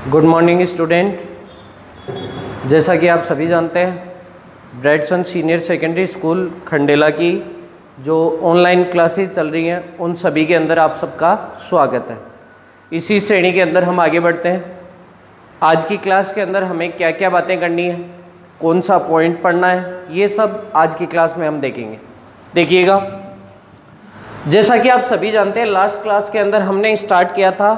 Good morning student. जैसा कि आप सभी जानते हैं, ब्राइटसन सीनियर सेकेंडरी स्कूल खंडेला की जो ऑनलाइन क्लासेस चल रही हैं उन सभी के अंदर आप सबका स्वागत है। इसी श्रेणी के अंदर हम आगे बढ़ते हैं। आज की क्लास के अंदर हमें क्या क्या बातें करनी है, कौन सा पॉइंट पढ़ना है, ये सब आज की क्लास में हम देखेंगे। देखिएगा, जैसा कि आप सभी जानते हैं, लास्ट क्लास के अंदर हमने स्टार्ट किया था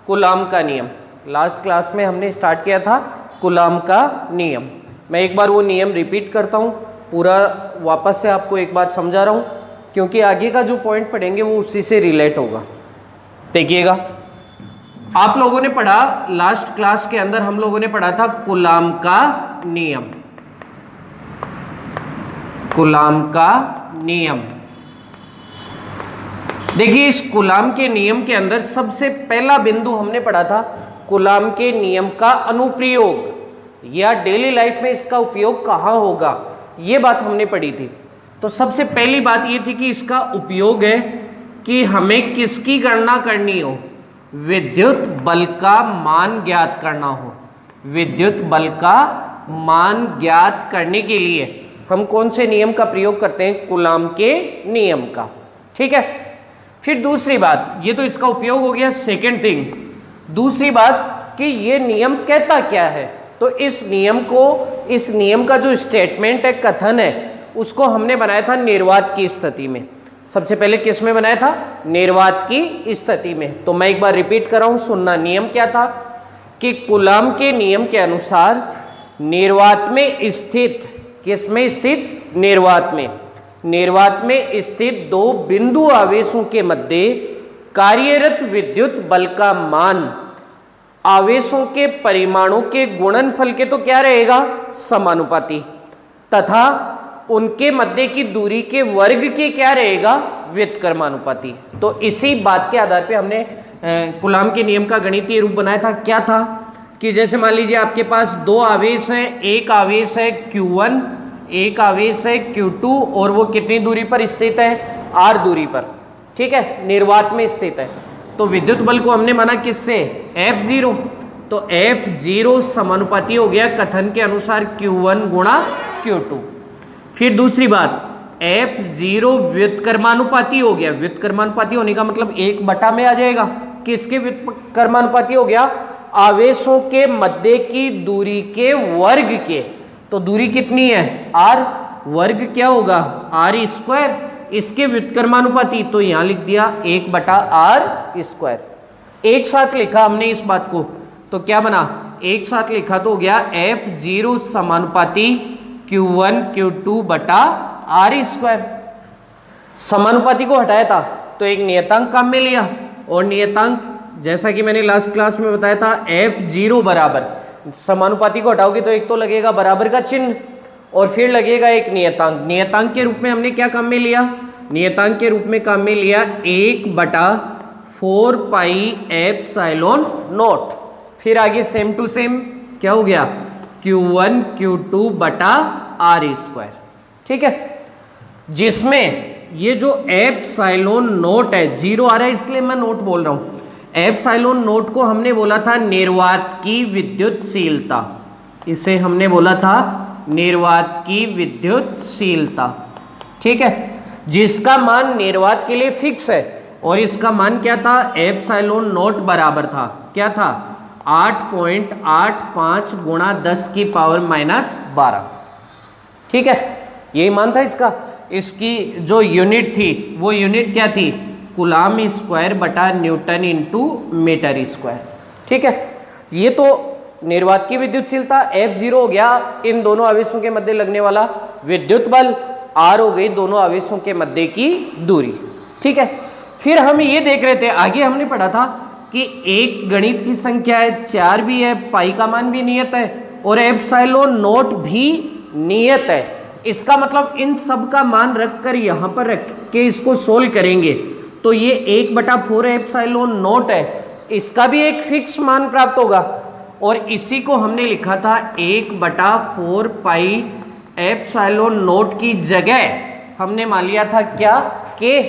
कूलाम का नियम। लास्ट क्लास में हमने स्टार्ट किया था कूलाम का नियम। मैं एक बार वो नियम रिपीट करता हूँ, पूरा वापस से आपको एक बार समझा रहा हूँ, क्योंकि आगे का जो पॉइंट पढ़ेंगे वो उसी से रिलेट होगा। देखिएगा, आप लोगों ने पढ़ा, लास्ट क्लास के अंदर हम लोगों ने पढ़ा था कूलाम का नियम। कूलाम का नियम, देखिए इस कूलाम के नियम के अंदर सबसे पहला बिंदु हमने पढ़ा था कूलाम के नियम का अनुप्रयोग, या डेली लाइफ में इसका उपयोग कहाँ होगा, ये बात हमने पढ़ी थी। तो सबसे पहली बात ये थी कि इसका उपयोग है कि हमें किसकी गणना करनी हो, विद्युत बल का मान ज्ञात करना हो। विद्युत बल का मान ज्ञात करने के लिए हम कौन से नियम का प्रयोग करते हैं, कूलाम के नियम का। ठीक है। फिर दूसरी बात, ये तो इसका उपयोग हो गया। सेकेंड थिंग, दूसरी बात कि ये नियम कहता क्या है। तो इस नियम का जो स्टेटमेंट है, कथन है, उसको हमने बनाया था निर्वात की स्थिति में। सबसे पहले किस में बनाया था, निर्वात की स्थिति में। तो मैं एक बार रिपीट कर रहा हूं, सुनना। नियम क्या था कि कूलाम के नियम के अनुसार निर्वात में स्थित, किस में स्थित, निर्वात में, निर्वात में स्थित दो बिंदु आवेशों के मध्य कार्यरत विद्युत बल का मान आवेशों के परिमाणों के गुणनफल के तो क्या रहेगा, समानुपाती, तथा उनके मध्य की दूरी के वर्ग के क्या रहेगा, व्युत्क्रमानुपाती। तो इसी बात के आधार पे हमने कूलाम के नियम का गणितीय रूप बनाया था। क्या था कि जैसे मान लीजिए आपके पास दो आवेश हैं, एक आवेश है Q1, एक आवेश है Q2, और वो कितनी दूरी पर स्थित है, R दूरी पर। ठीक है, निर्वात में स्थित है। तो विद्युत बल को हमने माना किससे, F0। तो F0 समानुपाती हो गया कथन के अनुसार Q1 गुणा Q2। फिर दूसरी बात, F0 व्युत्क्रमानुपाती हो गया। व्युत्क्रमानुपाती होने का मतलब 1 में आ जाएगा। किसके व्युत्क्रमानुपाती हो गया, आवेशों के मध्य की दूरी के वर्ग के। तो दूरी कितनी है, R, वर्ग क्या होगा, R², इसके व्युत्क्रमानुपाती। तो यहां लिख दिया 1/R²। एक साथ लिखा हमने इस बात को, तो क्या बना, एक साथ लिखा तो हो गया F0 समानुपाती Q1 Q2/R²। समानुपाती को हटाया था तो एक नियतांक काम में लिया, और नियतांक जैसा कि मैंने लास्ट क्लास में बताया था, F0 बराबर, समानुपाती को हटाओगे तो एक तो लगेगा बराबर का चिन्ह, और फिर लगेगा एक नियतांक। नियतांक के रूप में हमने क्या काम में लिया, नियतांक के रूप में काम में लिया 1/4 पाई ε0। फिर आगे सेम टू सेम क्या हो गया, Q1 Q2/R²। ठीक है, जिसमें ये जो ε0 है, 0 आ रहा है इसलिए मैं नोट बोल रहा हूं। ε0 को हमने बोला था निर्वात की विद्युतशीलता। इसे हमने बोला था निर्वात की विद्युतशीलता। ठीक है, जिसका मान निर्वात के लिए फिक्स है, और इसका मान क्या था, ε0 बराबर था, क्या था, 8.85 गुणा 10⁻⁻12। ठीक है, यही मान था इसका। इसकी जो यूनिट थी वो यूनिट क्या थी, कूलाम स्क्वायर बटा न्यूटन इंटू मीटर स्क्वायर। ठीक है, ये तो निर्वात की विद्युतशीलता। F0 हो गया इन दोनों आवेशों के मध्य लगने वाला विद्युत बल, R हो गई दोनों आवेशों के मध्य की दूरी। ठीक है, फिर हम ये देख रहे थे, आगे हमने पढ़ा था कि एक गणित की संख्या है, 4 भी है, पाई का मान भी नियत है, और ε0 भी नियत है। इसका मतलब इन सब का मान रखकर यहां पर रख के इसको सोल्व करेंगे तो ये 1/4 ε0 है, इसका भी एक फिक्स मान प्राप्त होगा। और इसी को हमने लिखा था 1/4 पाई ε0 की जगह हमने मान लिया था क्या, के,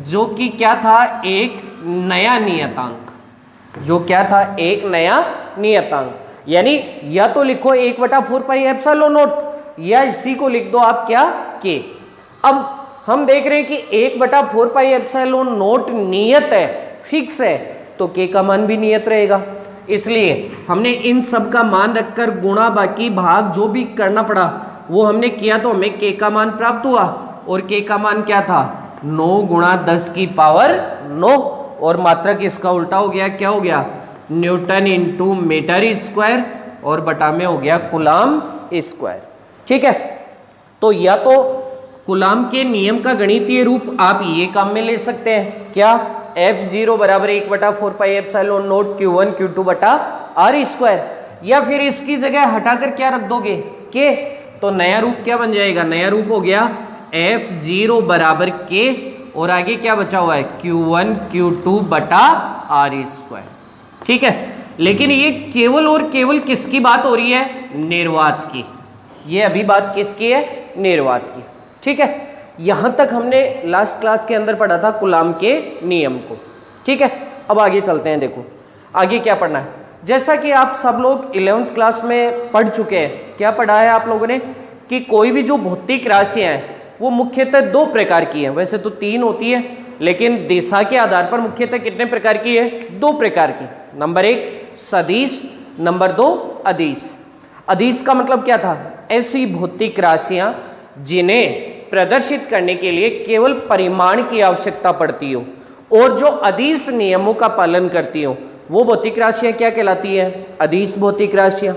जो कि क्या था, एक नया नियतांक। जो क्या था, एक नया नियतांक, यानी या तो लिखो 1/4πε0 या इसी को लिख दो आप क्या के। अब हम देख रहे हैं कि 1/4πε0 नियत है, फिक्स है, तो के का मान भी नियत रहेगा। इसलिए हमने इन सब का मान रखकर गुणा बाकी भाग जो भी करना पड़ा वो हमने किया, तो हमें के का मान प्राप्त हुआ। और के का मान क्या था? 9 × 10⁹ और मात्रक इसका उल्टा हो गया, क्या हो गया? न्यूटन इंटू मीटर स्क्वायर और बटा में हो गया कूलाम स्क्वायर। ठीक है, तो या तो कूलाम के नियम का गणितीय रूप आप ये काम में ले सकते हैं, क्या? F0 बराबर 1/4πε0 Q1 Q2 बटा R², या फिर इसकी जगह हटाकर क्या रख दोगे? के। तो नया रूप क्या बन जाएगा? नया रूप हो गया F0 बराबर के और आगे क्या बचा हुआ है? Q1 Q2 बटा R²। ठीक है, लेकिन ये केवल और केवल किसकी बात हो रही है? निर्वात की। ये अभी बात किसकी है? निर्वात की। ठीक है, यहां तक हमने लास्ट क्लास के अंदर पढ़ा था कूलाम के नियम को। ठीक है, अब आगे चलते हैं। देखो आगे क्या पढ़ना है। जैसा कि आप सब लोग 11th क्लास में पढ़ चुके हैं, क्या पढ़ा है आप लोगों ने? कि कोई भी जो भौतिक राशियां हैं वो मुख्यतः 2 प्रकार की हैं। वैसे तो 3 होती है, लेकिन दिशा के आधार पर मुख्यतः कितने प्रकार की है? 2 प्रकार की। नंबर 1 सदिश, नंबर 2 अदिश। अदिश का मतलब क्या था? ऐसी भौतिक राशियां जिन्हें प्रदर्शित करने के लिए केवल परिमाण की आवश्यकता पड़ती हो और जो अदिश नियमों का पालन करती हो, वो भौतिक राशियां क्या कहलाती है? अदिश भौतिक राशियां।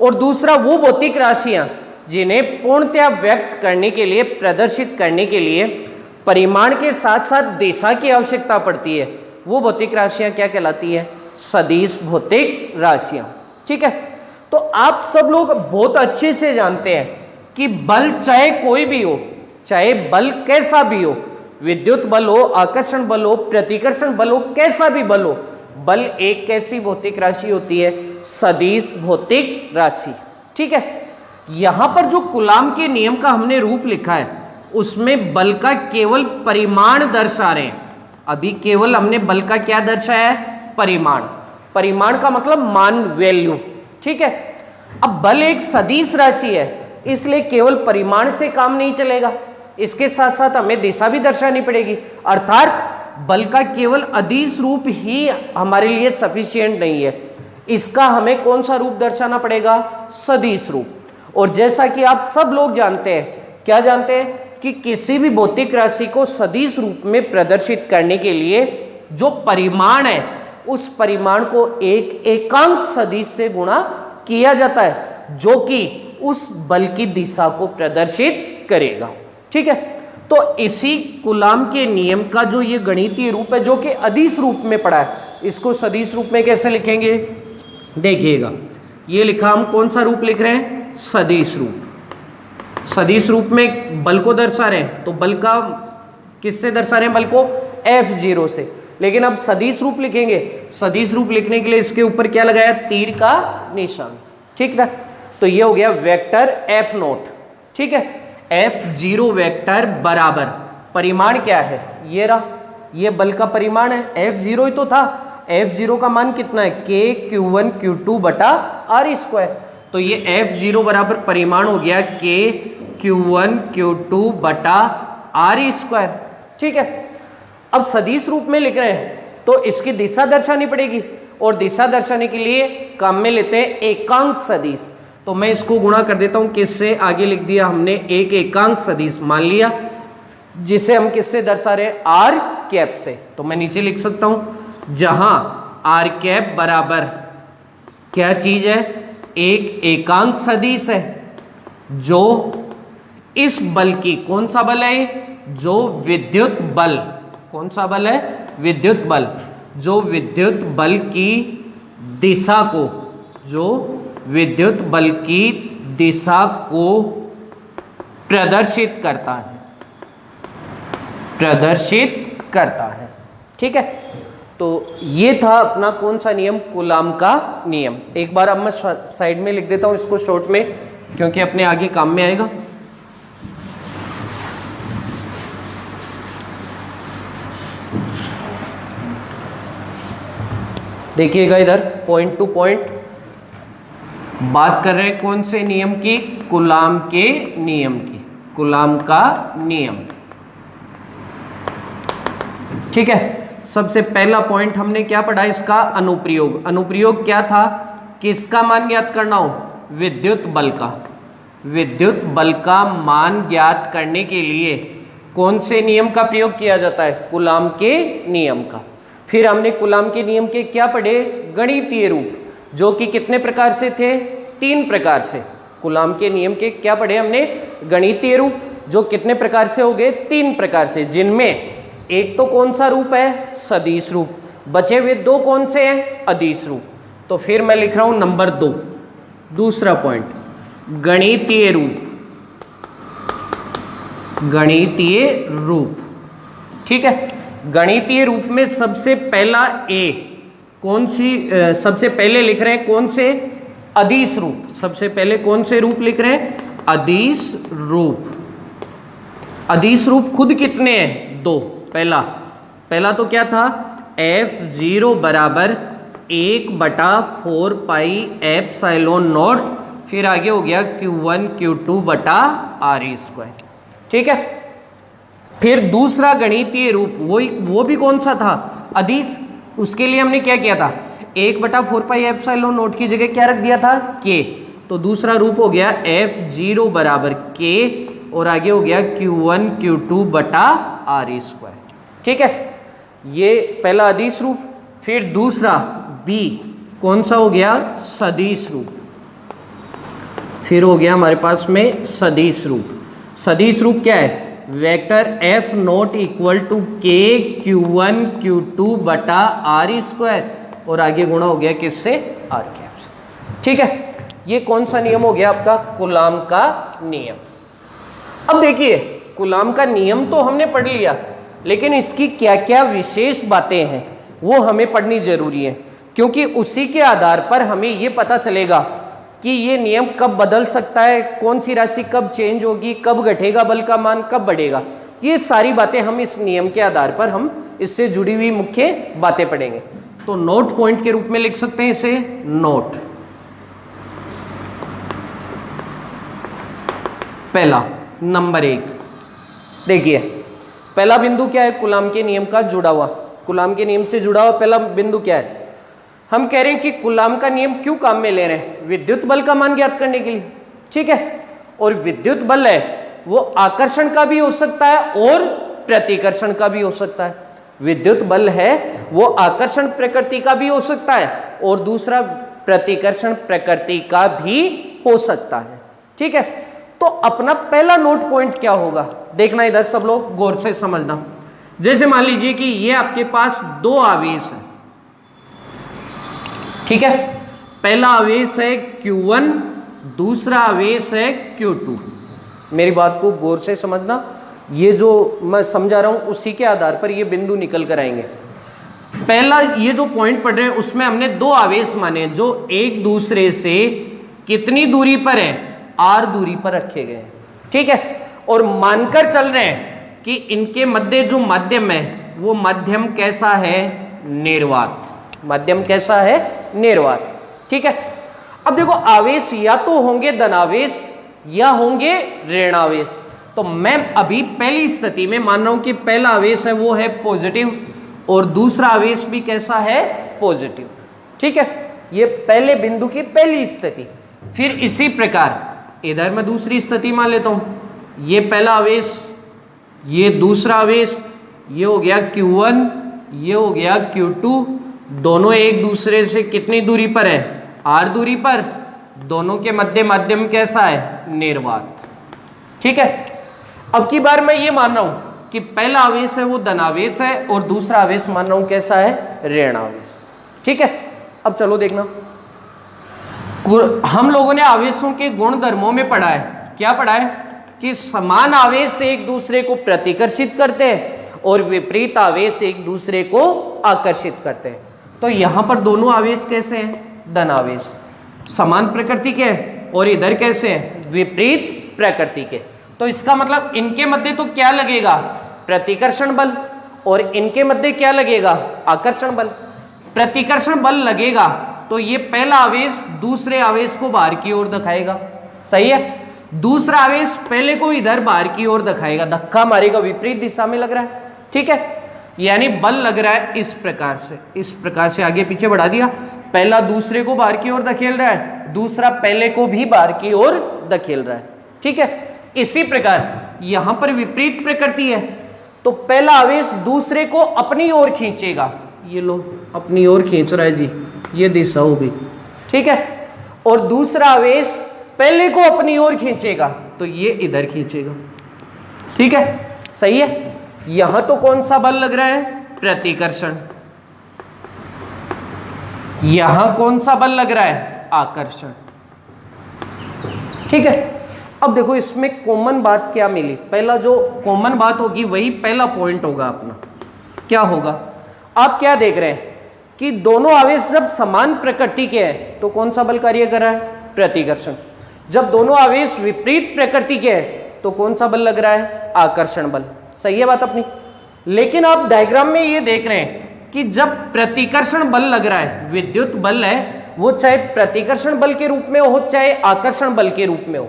और दूसरा वो भौतिक राशियां जिन्हें पूर्णतया व्यक्त करने के लिए, प्रदर्शित करने के लिए परिमाण के साथ साथ दिशा की आवश्यकता पड़ती है, वो भौतिक राशियां क्या कहलाती है? सदिश भौतिक राशियां। ठीक है, तो आप सब लोग बहुत अच्छे से जानते हैं कि बल चाहे कोई भी हो, चाहे बल कैसा भी हो, विद्युत बल हो, आकर्षण बल हो, प्रतिकर्षण बल हो, कैसा भी बल हो, बल एक कैसी भौतिक राशि होती है? सदिश भौतिक राशि। ठीक है, यहां पर जो कूलाम के नियम का हमने रूप लिखा है उसमें बल का केवल परिमाण दर्शा रहे हैं। अभी केवल हमने बल का क्या दर्शाया है? परिमाण। परिमाण का मतलब मान, वैल्यू। ठीक है, अब बल एक सदिश राशि है, इसलिए केवल परिमाण से काम नहीं चलेगा, इसके साथ साथ हमें दिशा भी दर्शानी पड़ेगी। अर्थात बल का केवल अदिश रूप ही हमारे लिए सफिशिएंट नहीं है, इसका हमें कौन सा रूप दर्शाना पड़ेगा? सदिश रूप। और जैसा कि आप सब लोग जानते हैं, क्या जानते हैं? कि किसी भी भौतिक राशि को सदिश रूप में प्रदर्शित करने के लिए जो परिमाण है उस परिमाण को एक एकांक सदिश से गुणा किया जाता है, जो कि उस बल की दिशा को प्रदर्शित करेगा। ठीक है, तो इसी कूलाम के नियम का जो ये गणितीय रूप है, जो कि अदिश रूप में पड़ा है, इसको सदिश रूप में कैसे लिखेंगे? देखिएगा, ये लिखा, हम कौन सा रूप लिख रहे हैं? सदिश रूप। सदिश रूप में बल को दर्शा रहे हैं, तो बल का किससे दर्शा रहे हैं? बल को F0 से। लेकिन अब सदिश रूप लिखेंगे, सदिश रूप लिखने के लिए इसके ऊपर क्या लगाया? तीर का निशान। ठीक है, तो ये हो गया वेक्टर F0। ठीक है, F0 वेक्टर बराबर परिमाण क्या है? ये रहा, ये बल का परिमाण है, F0 ही तो था। F0 का मान कितना है? K Q1 Q2 बटा R²। तो ये F0 बराबर परिमाण हो गया K Q1 Q2 बटा R²। ठीक है, अब सदिश रूप में लिख रहे हैं तो इसकी दिशा दर्शानी पड़ेगी, और दिशा दर्शाने के लिए काम में लेते हैं एकांक सदिश। तो मैं इसको गुणा कर देता हूं, किससे? आगे लिख दिया हमने एक एकांक सदिश मान लिया, जिसे हम किससे दर्शा रहे हैं? आर कैप से। तो मैं नीचे लिख सकता हूं, जहां आर कैप बराबर क्या चीज है? एक एकांक सदिश है जो इस बल की, कौन सा बल है? जो विद्युत बल, कौन सा बल है? विद्युत बल, जो विद्युत बल की दिशा को, जो विद्युत बल की दिशा को प्रदर्शित करता है, प्रदर्शित करता है। ठीक है, तो ये था अपना कौन सा नियम? कूलाम का नियम। एक बार अब मैं साइड में लिख देता हूं इसको शॉर्ट में, क्योंकि अपने आगे काम में आएगा। देखिएगा इधर पॉइंट टू पॉइंट, बात कर रहे हैं कौन से नियम की? कूलाम के नियम की, कूलाम का नियम। ठीक है, सबसे पहला पॉइंट हमने क्या पढ़ा इसका? अनुप्रयोग। अनुप्रयोग क्या था? किसका मान ज्ञात करना हो? विद्युत बल का। विद्युत बल का मान ज्ञात करने के लिए कौन से नियम का प्रयोग किया जाता है? कूलाम के नियम का। फिर हमने कूलाम के नियम के क्या पढ़े? गणितीय रूप, जो कि कितने प्रकार से थे? 3 प्रकार से। कूलाम के नियम के क्या पढ़े हमने? गणितीय रूप, जो कितने प्रकार से हो गए? 3 प्रकार से, जिनमें एक तो कौन सा रूप है? सदिश रूप। बचे हुए 2 कौन से हैं? अदिश रूप। तो फिर मैं लिख रहा हूं नंबर 2, दूसरा पॉइंट, गणितीय रूप। गणितीय रूप, ठीक है। गणितीय रूप में सबसे पहला ए, कौन सी? सबसे पहले लिख रहे हैं कौन से? अदिश रूप। सबसे पहले कौन से रूप लिख रहे हैं? अदिश रूप। अदिश रूप खुद कितने हैं? 2। पहला तो क्या था? F0 बराबर 1/4πε0, फिर आगे हो गया Q1 Q2 बटा RE²। ठीक है। फिर दूसरा गणितीय रूप, वो भी कौन सा था? अदिश। उसके लिए हमने क्या किया था? 1/4πε0 की जगह क्या रख दिया था? K। तो दूसरा रूप हो गया F0 बराबर K, और आगे हो गया Q1 Q2 बटा RE²। ठीक है, ये पहला अदिश रूप। फिर दूसरा B, कौन सा हो गया? सदिश रूप। फिर हो गया हमारे पास में सदिश रूप। सदिश रूप क्या है? Vector F0 equal to K Q1 Q2 बटा RE², और आगे गुणा हो गया किससे? R कैप से। ठीक है, ये कौन सा नियम हो गया आपका? कूलाम का नियम। अब देखिए, कूलाम का नियम तो हमने पढ़ लिया, लेकिन इसकी क्या क्या विशेष बातें हैं वो हमें पढ़नी जरूरी है, क्योंकि उसी के आधार पर हमें ये पता चलेगा कि ये नियम कब बदल सकता है, कौन सी राशि कब चेंज होगी, कब घटेगा बल का मान, कब बढ़ेगा। ये सारी बातें हम इस नियम के आधार पर हम इससे जुड़ी हुई मुख्य बातें पढ़ेंगे। तो नोट पॉइंट के रूप में लिख सकते हैं इसे, नोट। पहला, नंबर 1, देखिए पहला बिंदु क्या है? कूलाम के नियम का जुड़ा हुआ, कूलाम के नियम से जुड़ा हुआ पहला बिंदु क्या है? हम कह रहे हैं कि कूलाम का नियम क्यों काम में ले रहे हैं? विद्युत बल का मान ज्ञात करने के लिए। ठीक है, और विद्युत बल है वो आकर्षण का भी हो सकता है और प्रतिकर्षण का भी हो सकता है। विद्युत बल है वो आकर्षण प्रकृति का भी हो सकता है, और दूसरा प्रतिकर्षण प्रकृति का भी हो सकता है। ठीक है, तो अपना पहला नोट पॉइंट क्या होगा? देखना इधर सब लोग गौर से समझना। जैसे मान लीजिए कि ये आपके पास 2 आवेश है। ठीक है, पहला आवेश है Q1, दूसरा आवेश है Q2। मेरी बात को गौर से समझना, ये जो मैं समझा रहा हूं उसी के आधार पर ये बिंदु निकल कर आएंगे। पहला ये जो पॉइंट पढ़ रहे हैं उसमें हमने 2 आवेश माने जो एक दूसरे से कितनी दूरी पर है? R दूरी पर रखे गए हैं। ठीक है, और मानकर चल रहे हैं कि इनके मध्य जो माध्यम है वो माध्यम कैसा है? निर्वात। माध्यम कैसा है? निर्वात। ठीक है, अब देखो आवेश या तो होंगे धनावेश या होंगे ऋणावेश। तो मैं अभी पहली स्थिति में मान रहा हूं कि पहला आवेश है वो है पॉजिटिव, और दूसरा आवेश भी कैसा है? पॉजिटिव। ठीक है, ये पहले बिंदु की पहली स्थिति। फिर इसी प्रकार इधर मैं दूसरी स्थिति मान लेता हूं, ये पहला आवेश, ये दूसरा आवेश, ये हो गया Q1, ये हो गया Q2, दोनों एक दूसरे से कितनी दूरी पर है? R दूरी पर। दोनों के मध्य माध्यम कैसा है? निर्वात। ठीक है, अब की बार मैं ये मान रहा हूं कि पहला आवेश है वो धनावेश है, और दूसरा आवेश मान रहा हूं कैसा है? ऋणावेश। ठीक है, अब चलो देखना, हम लोगों ने आवेशों के गुण धर्मों में पढ़ा है। क्या पढ़ा है? कि समान आवेश एक दूसरे को प्रतिकर्षित करते हैं और विपरीत आवेश एक दूसरे को आकर्षित करते हैं। तो यहां पर दोनों आवेश कैसे हैं? धनावेश, समान प्रकृति के, और इधर कैसे हैं? विपरीत प्रकृति के। तो इसका मतलब इनके मध्य तो क्या लगेगा? प्रतिकर्षण बल, और इनके मध्य क्या लगेगा? आकर्षण बल। प्रतिकर्षण बल लगेगा तो ये पहला आवेश दूसरे आवेश को बाहर की ओर दिखाएगा, सही है। दूसरा आवेश पहले को इधर बाहर की ओर दिखाएगा, धक्का मारेगा, विपरीत दिशा में लग रहा है, ठीक है। यानी बल लग रहा है इस प्रकार से आगे पीछे बढ़ा दिया। पहला दूसरे को बाहर की ओर धकेल रहा है, दूसरा पहले को भी बाहर की ओर धकेल रहा है, ठीक है। इसी प्रकार यहां पर विपरीत प्रकृति है, तो पहला आवेश दूसरे को अपनी ओर खींचेगा, ये लो अपनी ओर खींच रहा है जी, ये दिशा होगी, ठीक है। और दूसरा आवेश पहले को अपनी ओर खींचेगा, तो ये इधर खींचेगा, ठीक है, सही है। यहां तो कौन सा बल लग रहा है? प्रतिकर्षण। यहां कौन सा बल लग रहा है? आकर्षण, ठीक है। अब देखो इसमें कॉमन बात क्या मिली, पहला जो कॉमन बात होगी वही पहला पॉइंट होगा अपना। क्या होगा? आप क्या देख रहे हैं कि दोनों आवेश जब समान प्रकृति के हैं तो कौन सा बल कार्य कर रहा है? प्रतिकर्षण। जब दोनों आवेश विपरीत प्रकृति के हैं तो कौन सा बल लग रहा है? आकर्षण बल। सही है बात अपनी। लेकिन आप डायग्राम में ये देख रहे हैं कि जब प्रतिकर्षण बल लग रहा है, विद्युत बल है, वो चाहे प्रतिकर्षण बल के रूप में हो चाहे आकर्षण बल के रूप में हो,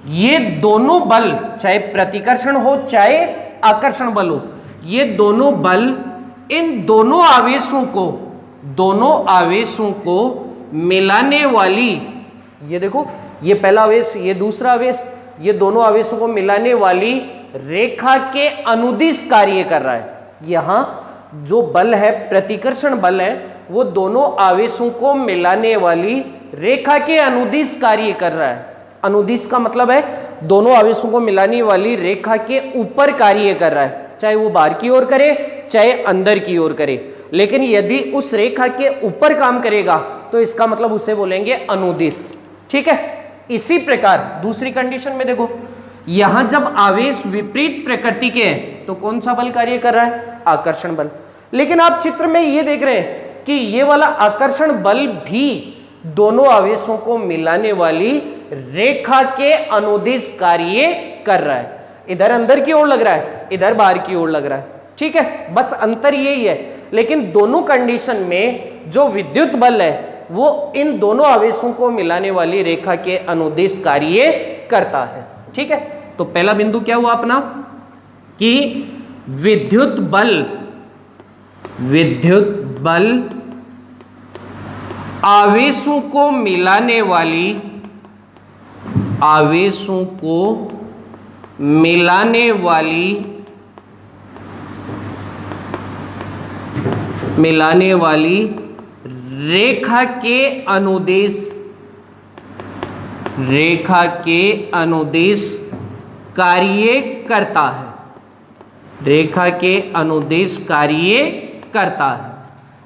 ये दोनों बल चाहे प्रतिकर्षण हो चाहे आकर्षण बल हो, ये दोनों बल इन दोनों आवेशों को मिलाने वाली, ये देखो ये पहला आवेश ये दूसरा आवेश, ये दोनों आवेशों को मिलाने वाली रेखा के अनुदिश कार्य कर रहा है। यहां जो बल है प्रतिकर्षण बल है, वो दोनों आवेशों को मिलाने वाली रेखा के अनुदिश कार्य कर रहा है। अनुदिश का मतलब है दोनों आवेशों को मिलाने वाली रेखा के ऊपर कार्य कर रहा है, चाहे वो बाहर की ओर करे चाहे अंदर की ओर करे। लेकिन यदि उस रेखा के ऊपर काम करेगा तो इसका मतलब उसे बोलेंगे अनुदिश, ठीक है। इसी प्रकार दूसरी कंडीशन में देखो, यहां जब आवेश विपरीत प्रकृति के हैं तो कौन सा बल कार्य कर रहा है? आकर्षण बल। लेकिन आप चित्र में ये देख रहे हैं कि ये वाला आकर्षण बल भी दोनों आवेशों को मिलाने वाली रेखा के अनुदिश कार्य कर रहा है। इधर अंदर की ओर लग रहा है, इधर बाहर की ओर लग रहा है, ठीक है। बस अंतर यही है। लेकिन दोनों कंडीशन में जो विद्युत बल है वो इन दोनों आवेशों को मिलाने वाली रेखा के अनुदिश कार्य करता है, ठीक है। तो पहला बिंदु क्या हुआ अपना कि विद्युत बल आवेशों को मिलाने वाली रेखा के अनुदिश कार्य करता है। रेखा के अनुदिश कार्य करता है।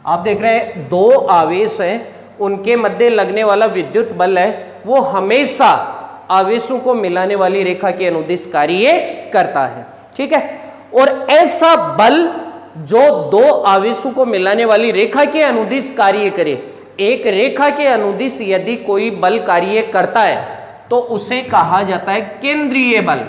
आप देख रहे हैं दो आवेश हैं, उनके मध्य लगने वाला विद्युत बल है वो हमेशा आवेशों को मिलाने वाली रेखा के अनुदिश कार्य करता है, ठीक है। और ऐसा बल जो दो आवेशों को मिलाने वाली रेखा के अनुदिश कार्य करे, एक रेखा के अनुदिश यदि कोई बल कार्य करता है तो उसे कहा जाता है केंद्रीय बल।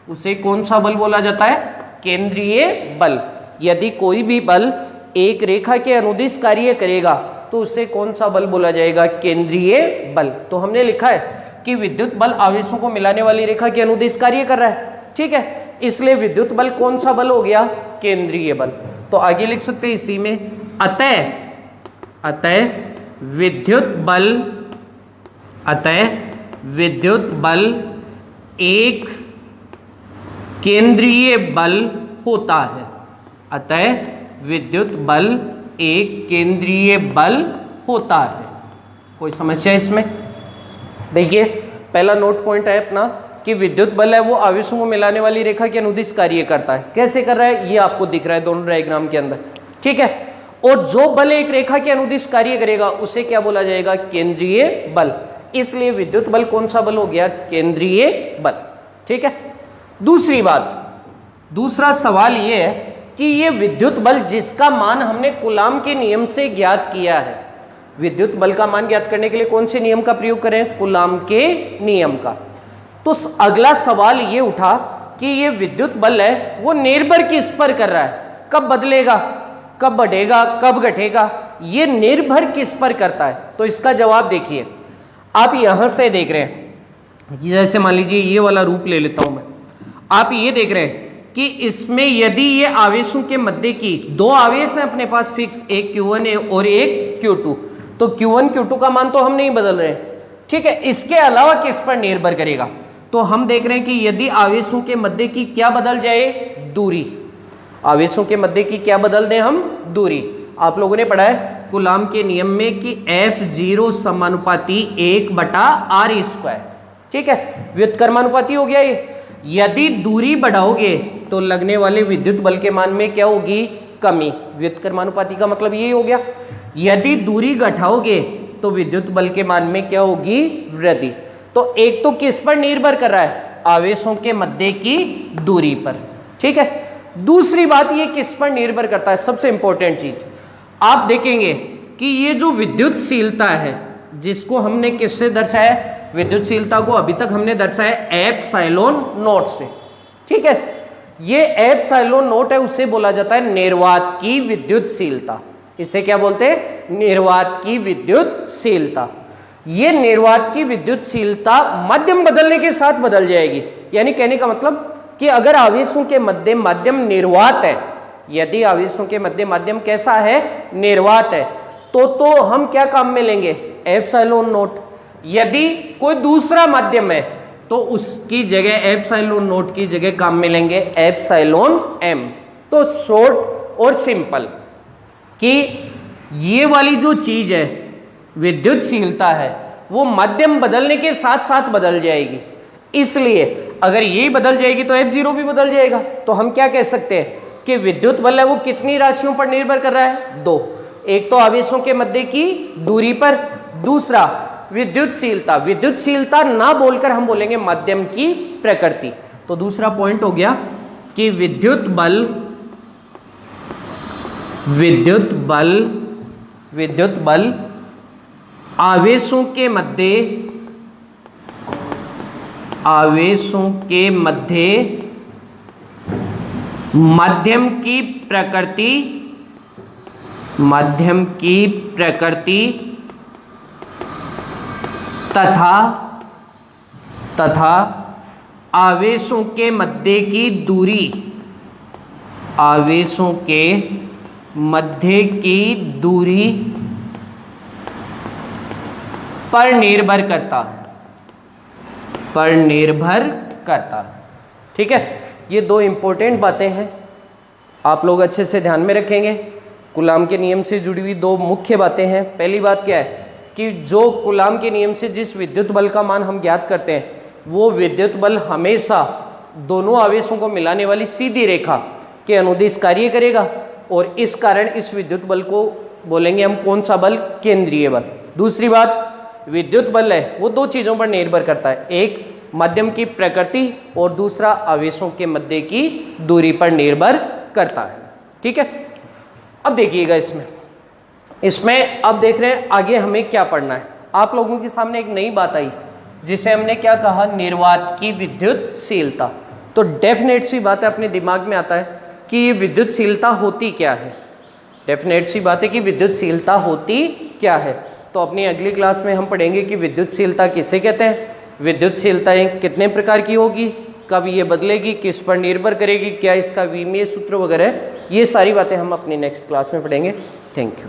उसे कौन सा बल बोला जाता है? केंद्रीय बल। यदि कोई भी बल एक रेखा के अनुदिश कार्य करेगा तो उसे कौन सा बल बोला जाएगा? केंद्रीय बल। तो हमने लिखा है कि विद्युत बल आवेशों को मिलाने वाली रेखा के अनुदिश कार्य कर रहा है, ठीक है। इसलिए विद्युत बल कौन सा बल हो गया? केंद्रीय बल। तो आगे लिख सकते हैं इसी में, अतः विद्युत बल एक केंद्रीय बल होता है। अतः विद्युत बल एक केंद्रीय बल होता है। कोई समस्या इसमें? देखिए पहला नोट पॉइंट है अपना कि विद्युत बल है वो आवेशों को मिलाने वाली रेखा के अनुदिश कार्य करता है। कैसे कर रहा है ये आपको दिख रहा है दोनों डायग्राम के अंदर, ठीक है। और जो बल एक रेखा के अनुदिश कार्य करेगा उसे क्या बोला जाएगा? केंद्रीय बल। इसलिए विद्युत बल कौन सा बल हो गया? केंद्रीय बल, ठीक है। दूसरी बात, दूसरा सवाल यह है कि ये विद्युत बल जिसका मान हमने कूलाम के नियम से ज्ञात किया है, विद्युत बल का मान ज्ञात करने के लिए कौन से नियम का प्रयोग करें? कूलाम के नियम का। तो अगला सवाल ये उठा कि ये विद्युत बल है वो निर्भर किस पर कर रहा है? कब बदलेगा, कब बढ़ेगा, कब घटेगा, ये निर्भर किस पर करता है? तो इसका जवाब देखिए, आप यहां से देख रहे हैं, जैसे मान लीजिए ये वाला रूप ले लेता हूं मैं, आप ये देख रहे हैं कि इसमें यदि ये आवेशों के मध्य की दो आवेश हैं अपने पास फिक्स, एक Q1 और एक Q2, तो Q1 Q2 का मान तो हम नहीं बदल रहे हैं, ठीक है। इसके अलावा किस पर निर्भर करेगा? तो हम देख रहे हैं कि यदि आवेशों के मध्य की क्या बदल जाए? दूरी। आवेशों के मध्य की क्या बदल दें हम? दूरी। आप लोगों ने पढ़ा है कूलाम के नियम में कि F0 समानुपाती 1/r², ठीक है, व्युत्क्रमानुपाती हो गया ये। यदि दूरी बढ़ाओगे तो लगने वाले विद्युत बल के मान में क्या होगी? कमी। व्युत्क्रमानुपाती का मतलब यही हो गया। यदि दूरी घटाओगे तो विद्युत बल के मान में क्या होगी? वृद्धि। तो एक तो किस पर निर्भर कर रहा है? आवेशों के मध्य की दूरी पर, ठीक है। दूसरी बात, ये किस पर निर्भर करता है? सबसे इंपॉर्टेंट चीज आप देखेंगे कि ये जो विद्युतशीलता है, जिसको हमने किससे दर्शाया? विद्युतशीलता को अभी तक हमने दर्शाया एप्सिलॉन नॉट से, ठीक है। ये एप्सिलॉन नॉट है, उसे बोला जाता है निर्वात की विद्युतशीलता। इसे क्या बोलते हैं? निर्वात की विद्युतशीलता। ये निर्वात की विद्युतशीलता माध्यम बदलने के साथ बदल जाएगी। यानी कहने का मतलब कि अगर आवेशों के मध्य माध्यम निर्वात है, यदि आवेशों के मध्य माध्यम कैसा है? निर्वात है, तो हम क्या काम में लेंगे? Epsilon not. यदि कोई दूसरा माध्यम है तो उसकी जगह एप्सिलॉन नॉट की जगह काम में लेंगे एप्सिलॉन एम। तो शॉर्ट और सिंपल कि ये वाली जो चीज है विद्युतशीलता है, वो माध्यम बदलने के साथ साथ बदल जाएगी। इसलिए अगर ये बदल जाएगी तो F0 भी बदल जाएगा। तो हम क्या कह सकते हैं कि विद्युत बल है वो कितनी राशियों पर निर्भर कर रहा है? दो। एक तो आवेशों के मध्य की दूरी पर, दूसरा विद्युतशीलता। विद्युतशीलता ना बोलकर हम बोलेंगे माध्यम की प्रकृति। तो दूसरा पॉइंट हो गया कि विद्युत बल आवेशों के मध्य माध्यम की प्रकृति तथा आवेशों के मध्य की दूरी, आवेशों के मध्य की दूरी पर निर्भर करता है, ठीक है। ये दो इंपॉर्टेंट बातें हैं, आप लोग अच्छे से ध्यान में रखेंगे। कूलाम के नियम से जुड़ी हुई दो मुख्य बातें हैं। पहली बात क्या है कि जो कूलाम के नियम से जिस विद्युत बल का मान हम ज्ञात करते हैं, वो विद्युत बल हमेशा दोनों आवेशों को मिलाने वाली सीधी रेखा के अनुदिश कार्य करेगा, और इस कारण इस विद्युत बल को बोलेंगे हम कौन सा बल? केंद्रीय बल। दूसरी बात, विद्युत बल है वो दो चीजों पर निर्भर करता है, एक माध्यम की प्रकृति और दूसरा आवेशों के मध्य की दूरी पर निर्भर करता है, ठीक है। अब देखिएगा इसमें अब देख रहे हैं आगे हमें क्या पढ़ना है। आप लोगों के सामने एक नई बात आई जिसे हमने क्या कहा? निर्वात की विद्युतशीलता। तो डेफिनेट सी बात है, अपने दिमाग में आता है कि ये विद्युतशीलता होती क्या है। डेफिनेट सी बात है कि विद्युतशीलता होती क्या है। तो अपनी अगली क्लास में हम पढ़ेंगे कि विद्युतशीलता किसे कहते हैं, विद्युतशीलताएं कितने प्रकार की होगी, कब ये बदलेगी, किस पर निर्भर करेगी, क्या इसका विमीय सूत्र वगैरह, ये सारी बातें हम अपनी नेक्स्ट क्लास में पढ़ेंगे। Thank you.